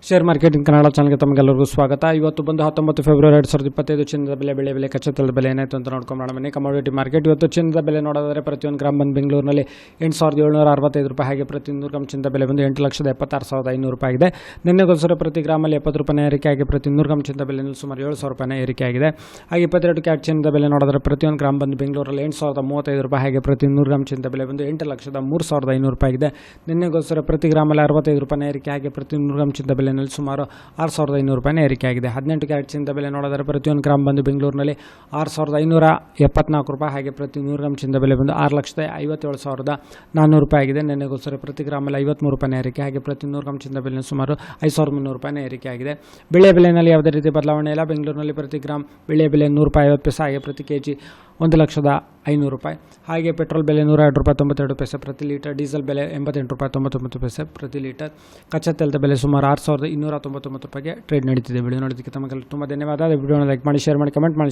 Share marketing Kannada ಚಾನಲ್ಗೆ ತಮಗೆಲ್ಲರಿಗೂ ಸ್ವಾಗತ. ಇವತ್ತು ಬಂದು 19 ಫೆಬ್ರವರಿ 2025 ಚಿನ್ನದ ಬೆಲೆ ಕಚ್ಚಾ ತೈಲದ ಬೆಲೆ ಏನಾಯಿತು ಅಂತ ನೋಡ್ಕೊಂಬೋಣ. ಬನ್ನಿ. ಕಮೋಡಿಟಿ ಮಾರ್ಕೆಟ್ ಇವತ್ತು ಚಿನ್ನದ ಬೆಲೆ ನೋಡೋದಾದರೆ ಪ್ರತಿ 1 ಗ್ರಾಮ್ ಬಂದು ಬೆಂಗಳೂರಿನಲ್ಲಿ 8,765 ರೂಪಾಯಿ, ಹಾಗೆ ಪ್ರತಿ 100 ಗ್ರಾಮ್ ಚಿನ್ನದ ಬೆಲೆ ಬಂದು 8,76,500 ರೂಪಾಯಿ ಆಗಿದೆ. ನಿನ್ನೆಗೋಸ್ಕರ ಪ್ರತಿ ಗ್ರಾಮಲ್ಲಿ 70 ರೂಪಾಯಿ ಏರಿಕೆ ಆಗಿ ಪ್ರತಿ 100 ಗ್ರಾಮ್ ಚಿನ್ನದ ಬೆಲೆ ಸುಮಾರು 7,000 ರೂಪಾಯಿ ಏರಿಕೆ ಆಗಿದೆ. ಹಾಗೆ 22 ಕ್ಯಾರೆಟ್ ಚಿನ್ನದ ಬೆಲೆ ನೋಡಿದರೆ ಪ್ರತಿ 1 ಗ್ರಾಮ್ ಬಂದು ಬೆಂಗಳೂರಲ್ಲಿ 8,035 ರೂಪಾಯಿ, ಹಾಗೆ ಪ್ರತಿ 100 ಗ್ರಾಮ್ ಚಿನ್ನದ ಬೆಲೆ ಬಂದು 8,03,500 ರೂಪಾಯಿ ಆಗಿದೆ. ನಿನ್ನೆಗೋಸ್ಕರ ಪ್ರತಿ ಗ್ರಾಮಲ್ಲಿ 65 ರೂಪಾಯಿ ಏರಿಕೆ ಆಗಿ ಪ್ರತಿ 100 ಗ್ರಾಮ್ ಚಿನ್ನದ ಬೆಲೆಯಲ್ಲಿ ಸುಮಾರು 6,500 ರೂಪಾಯಿ ಏರಿಕೆ ಆಗಿದೆ. 18 ಕ್ಯಾರೆಟ್ ಚಿನ್ನದ ಬೆಲೆ ನೋಡಿದರೆ ಪ್ರತಿ 1 ಗ್ರಾಮ್ ಬಂದು ಬೆಂಗಳೂರಿನಲ್ಲಿ 6,574 ರೂಪಾಯಿ, ಹಾಗೆ ಪ್ರತಿ 100 ಗ್ರಾಮ್ ಚಿನ್ನದ ಬೆಲೆ ಬಂದು 6,57,400 ರೂಪಾಯಿ ಆಗಿದೆ. ನಿನ್ನೆಗೋಸ್ಕರ ಪ್ರತಿ ಗ್ರಾಮಲ್ಲಿ 53 ರೂಪಾಯಿ ಏರಿಕೆ, ಹಾಗೆ ಪ್ರತಿ 100 ಗ್ರಾಮ್ ಚಿನ್ನದ ಬೆಲೆ ಸುಮಾರು 5,300 ರೂಪಾಯಿ ಏರಿಕೆ ಆಗಿದೆ. ಬೆಳೆ ಬೆಲೆಯಲ್ಲಿ ಯಾವುದೇ ರೀತಿ ಬದಲಾವಣೆ ಇಲ್ಲ. ಬೆಂಗಳೂರಿನಲ್ಲಿ ಪ್ರತಿ ಗ್ರಾಮ್ ಬೆಳೆ ಬೆಲೆ 100 ರೂಪಾಯಿ 50 ಪೈಸೆ, ಹಾಗೆ ಪ್ರತಿ ಕೆಜಿ 1,500,000 ರೂಪಾಯಿ. ಹಾಗೆ ಪೆಟ್ರೋಲ್ ಬೆಲೆ 102 ರೂಪಾಯಿ 92 ಪೈಸೆ ಪ್ರತಿ ಲೀಟರ್, ಡೀಸೆಲ್ ಬೆಲೆ 88 ರೂಪಾಯಿ 99 ಪೈಸೆ ಪ್ರತಿ ಲೀಟರ್, ಕಚ್ಚಾ ತೈಲದ ಬೆಲೆ ಸುಮಾರು 6,299 ರೂಪಾಯಿಗೆ ಟ್ರೇಡ್ ನಡೀತಿದೆ. ವಿಡಿಯೋ ನೋಡೋದಕ್ಕೆ ತಮಗೆ ತುಂಬ ಧನ್ಯವಾದ. ವಿಡಿಯೋನ ಲೈಕ್ ಮಾಡಿ, ಶೇರ್ ಮಾಡಿ, ಕಮೆಂಟ್ ಮಾಡಿ.